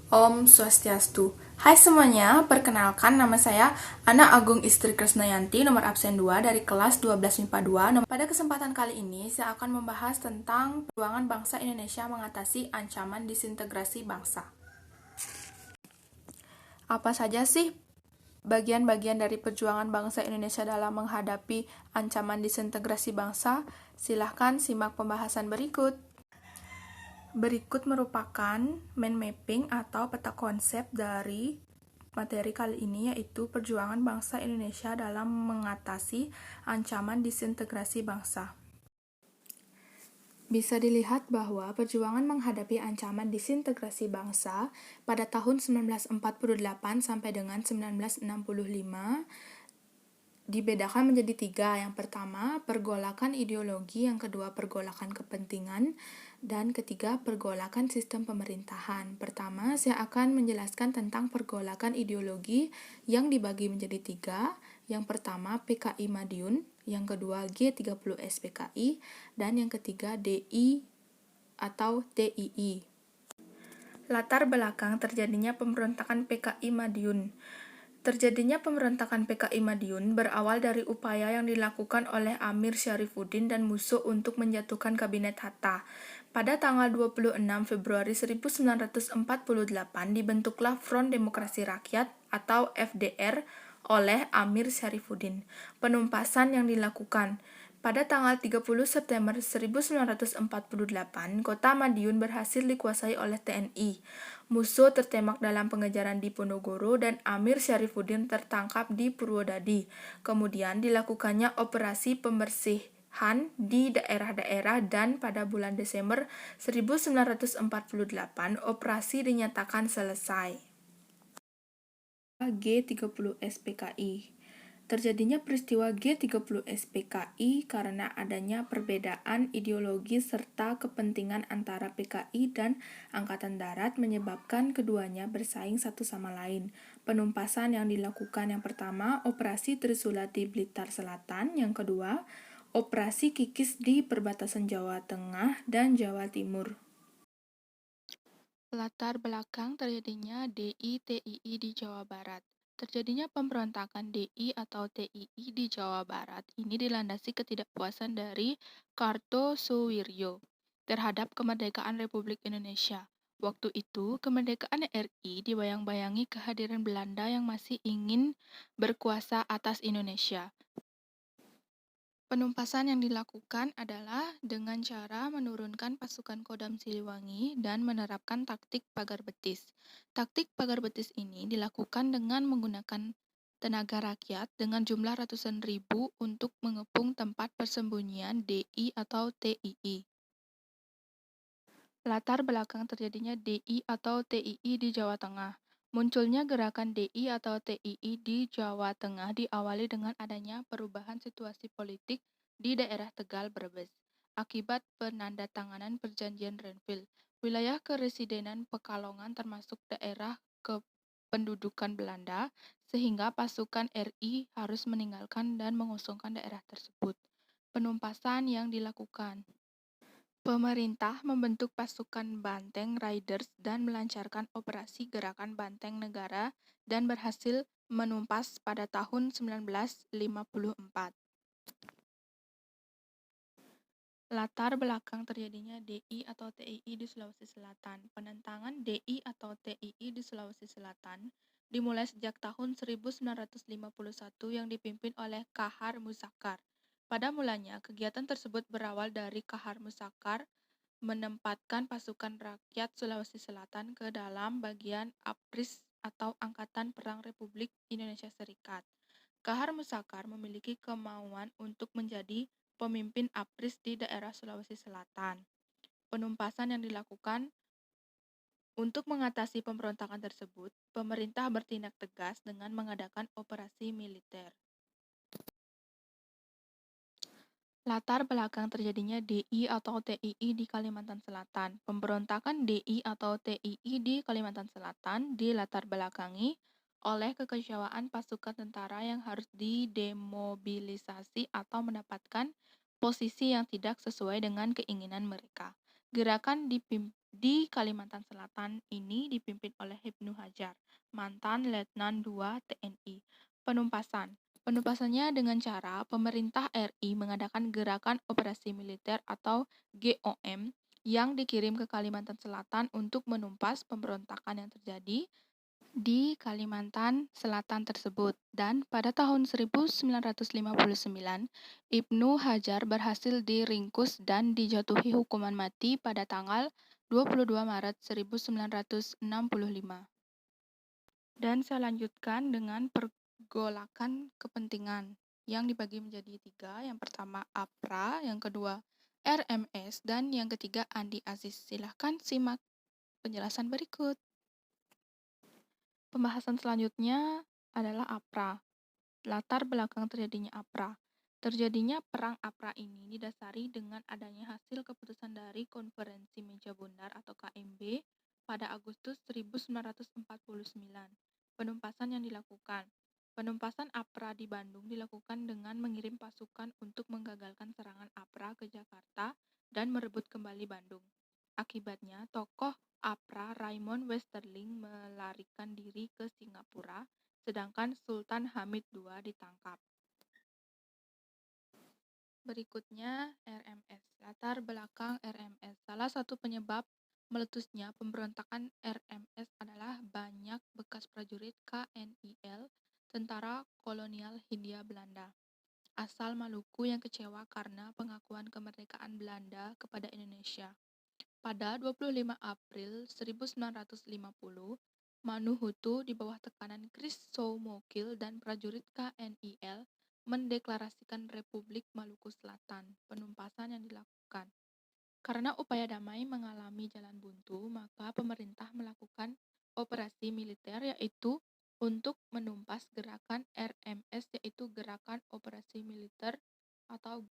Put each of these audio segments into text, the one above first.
Om Swastiastu. Hai semuanya, perkenalkan nama saya Ana Agung Istri Krisnayanti, nomor absen 2 dari kelas 12 MIPA 2. Pada kesempatan kali ini, saya akan membahas tentang perjuangan bangsa Indonesia mengatasi ancaman disintegrasi bangsa. Apa saja sih bagian-bagian dari perjuangan bangsa Indonesia dalam menghadapi ancaman disintegrasi bangsa? Silahkan simak pembahasan berikut. Berikut merupakan mind mapping atau peta konsep dari materi kali ini, yaitu perjuangan bangsa Indonesia dalam mengatasi ancaman disintegrasi bangsa. Bisa dilihat bahwa perjuangan menghadapi ancaman disintegrasi bangsa pada tahun 1948 sampai dengan 1965 dibedakan menjadi 3. Yang pertama, pergolakan ideologi, yang kedua, pergolakan kepentingan, dan ketiga, pergolakan sistem pemerintahan. Pertama, saya akan menjelaskan tentang pergolakan ideologi yang dibagi menjadi 3. Yang pertama, PKI Madiun, yang kedua, G30S PKI, dan yang ketiga, DI atau TII. Latar belakang terjadinya pemberontakan PKI Madiun. Terjadinya pemberontakan PKI Madiun berawal dari upaya yang dilakukan oleh Amir Syarifuddin dan Musuh untuk menjatuhkan Kabinet Hatta. Pada tanggal 26 Februari 1948 dibentuklah Front Demokrasi Rakyat atau FDR oleh Amir Syarifuddin. Penumpasan yang dilakukan pada tanggal 30 September 1948, kota Madiun berhasil dikuasai oleh TNI. Musuh tertembak dalam pengejaran di Ponorogo dan Amir Syarifuddin tertangkap di Purwodadi. Kemudian dilakukannya operasi pembersihan di daerah-daerah dan pada bulan Desember 1948 operasi dinyatakan selesai. G30S PKI. Terjadinya peristiwa G30S PKI karena adanya perbedaan ideologi serta kepentingan antara PKI dan Angkatan Darat menyebabkan keduanya bersaing satu sama lain. Penumpasan yang dilakukan yang pertama, Operasi Trisula di Blitar Selatan, yang kedua, Operasi Kikis di perbatasan Jawa Tengah dan Jawa Timur. Latar belakang terjadinya DI-TII di Jawa Barat. Terjadinya pemberontakan DI atau TII di Jawa Barat ini dilandasi ketidakpuasan dari Kartosoewirjo terhadap kemerdekaan Republik Indonesia. Waktu itu, kemerdekaan RI dibayang-bayangi kehadiran Belanda yang masih ingin berkuasa atas Indonesia. Penumpasan yang dilakukan adalah dengan cara menurunkan pasukan Kodam Siliwangi dan menerapkan taktik pagar betis. Taktik pagar betis ini dilakukan dengan menggunakan tenaga rakyat dengan jumlah ratusan ribu untuk mengepung tempat persembunyian DI atau TII. Latar belakang terjadinya DI atau TII di Jawa Tengah. Munculnya gerakan DI atau TII di Jawa Tengah diawali dengan adanya perubahan situasi politik di daerah Tegal, Brebes. Akibat penandatanganan perjanjian Renville, wilayah keresidenan Pekalongan termasuk daerah kependudukan Belanda, sehingga pasukan RI harus meninggalkan dan mengosongkan daerah tersebut. Penumpasan yang dilakukan. Pemerintah membentuk pasukan Banteng Riders dan melancarkan operasi Gerakan Banteng Negara dan berhasil menumpas pada tahun 1954. Latar belakang terjadinya DI atau TII di Sulawesi Selatan. Penentangan DI atau TII di Sulawesi Selatan dimulai sejak tahun 1951 yang dipimpin oleh Kahar Muzakkar. Pada mulanya, kegiatan tersebut berawal dari Kahar Muzakkar menempatkan pasukan rakyat Sulawesi Selatan ke dalam bagian APRIS atau Angkatan Perang Republik Indonesia Serikat. Kahar Muzakkar memiliki kemauan untuk menjadi pemimpin APRIS di daerah Sulawesi Selatan. Penumpasan yang dilakukan untuk mengatasi pemberontakan tersebut, pemerintah bertindak tegas dengan mengadakan operasi militer. Latar belakang terjadinya DI atau TII di Kalimantan Selatan. Pemberontakan DI atau TII di Kalimantan Selatan dilatar belakangi oleh kekecewaan pasukan tentara yang harus didemobilisasi atau mendapatkan posisi yang tidak sesuai dengan keinginan mereka. Gerakan di Kalimantan Selatan ini dipimpin oleh Ibnu Hajar, mantan Letnan II TNI. Penumpasan. Penumpasannya dengan cara pemerintah RI mengadakan gerakan operasi militer atau GOM yang dikirim ke Kalimantan Selatan untuk menumpas pemberontakan yang terjadi di Kalimantan Selatan tersebut, dan pada tahun 1959, Ibnu Hajar berhasil diringkus dan dijatuhi hukuman mati pada tanggal 22 Maret 1965. Dan saya lanjutkan dengan pergolakan kepentingan yang dibagi menjadi 3. Yang pertama APRA, yang kedua RMS, dan yang ketiga Andi Aziz. Silahkan simak penjelasan berikut. Pembahasan selanjutnya adalah APRA. Latar belakang terjadinya APRA. Terjadinya Perang APRA ini didasari dengan adanya hasil keputusan dari Konferensi Meja Bundar atau KMB pada Agustus 1949. Penumpasan yang dilakukan. Penumpasan APRA di Bandung dilakukan dengan mengirim pasukan untuk menggagalkan serangan APRA ke Jakarta dan merebut kembali Bandung. Akibatnya, tokoh APRA Raymond Westerling melarikan diri ke Singapura, sedangkan Sultan Hamid II ditangkap. Berikutnya RMS. Latar belakang RMS. Salah satu penyebab meletusnya pemberontakan RMS adalah banyak bekas prajurit KNIL, Tentara Kolonial Hindia Belanda, asal Maluku yang kecewa karena pengakuan kemerdekaan Belanda kepada Indonesia. Pada 25 April 1950, Manuhutu di bawah tekanan Chris Soumokil dan prajurit KNIL mendeklarasikan Republik Maluku Selatan. Penumpasan yang dilakukan. Karena upaya damai mengalami jalan buntu, maka pemerintah melakukan operasi militer yaitu untuk menumpas gerakan RMS, yaitu Gerakan Operasi Militer atau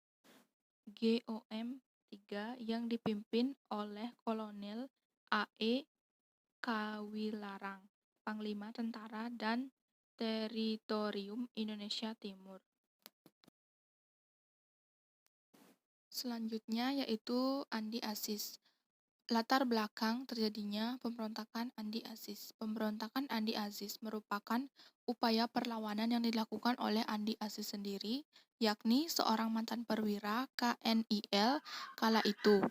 GOM 3 yang dipimpin oleh Kolonel A.E. Kawilarang, Panglima Tentara dan Teritorium Indonesia Timur. Selanjutnya yaitu Andi Aziz. Latar belakang terjadinya pemberontakan Andi Aziz. Pemberontakan Andi Aziz merupakan upaya perlawanan yang dilakukan oleh Andi Aziz sendiri, yakni seorang mantan perwira KNIL kala itu.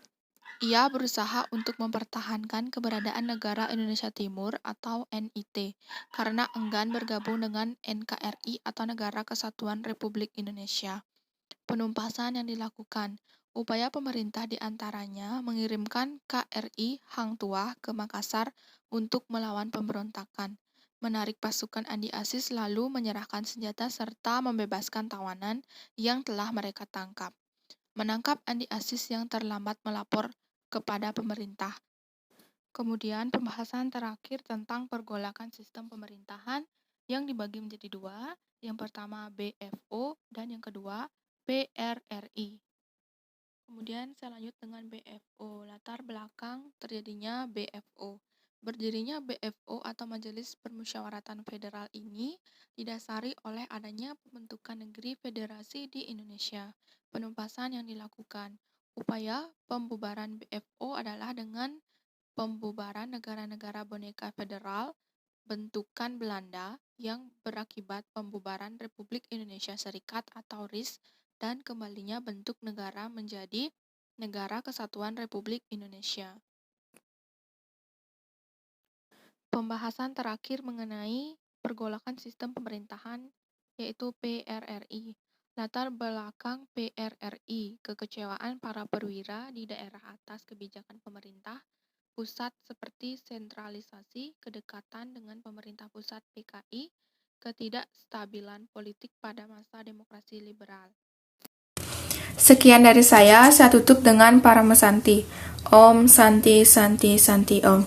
Ia berusaha untuk mempertahankan keberadaan Negara Indonesia Timur atau NIT karena enggan bergabung dengan NKRI atau Negara Kesatuan Republik Indonesia. Penumpasan yang dilakukan. Upaya pemerintah diantaranya mengirimkan KRI Hang Tuah ke Makassar untuk melawan pemberontakan, menarik pasukan Andi Aziz lalu menyerahkan senjata serta membebaskan tawanan yang telah mereka tangkap. Menangkap Andi Aziz yang terlambat melapor kepada pemerintah. Kemudian pembahasan terakhir tentang pergolakan sistem pemerintahan yang dibagi menjadi 2. Yang pertama BFO dan yang kedua PRRI. Kemudian saya lanjut dengan BFO. Latar belakang terjadinya BFO. Berdirinya BFO atau Majelis Permusyawaratan Federal ini didasari oleh adanya pembentukan negeri federasi di Indonesia. Penumpasan yang dilakukan. Upaya pembubaran BFO adalah dengan pembubaran negara-negara boneka federal bentukan Belanda yang berakibat pembubaran Republik Indonesia Serikat atau RIS dan kembalinya bentuk negara menjadi Negara Kesatuan Republik Indonesia. Pembahasan terakhir mengenai pergolakan sistem pemerintahan yaitu PRRI. Latar belakang PRRI, kekecewaan para perwira di daerah atas kebijakan pemerintah pusat seperti sentralisasi, kedekatan dengan pemerintah pusat PKI, ketidakstabilan politik pada masa demokrasi liberal. Sekian dari saya tutup dengan Paramasanti. Om Santi Santi Santi Om.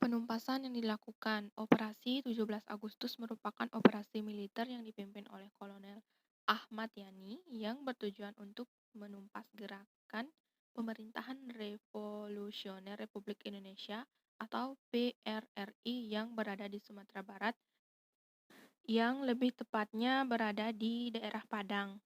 Penumpasan yang dilakukan. Operasi 17 Agustus merupakan operasi militer yang dipimpin oleh Kolonel Ahmad Yani yang bertujuan untuk menumpas gerakan Pemerintahan Revolusioner Republik Indonesia atau PRRI yang berada di Sumatera Barat, yang lebih tepatnya berada di daerah Padang.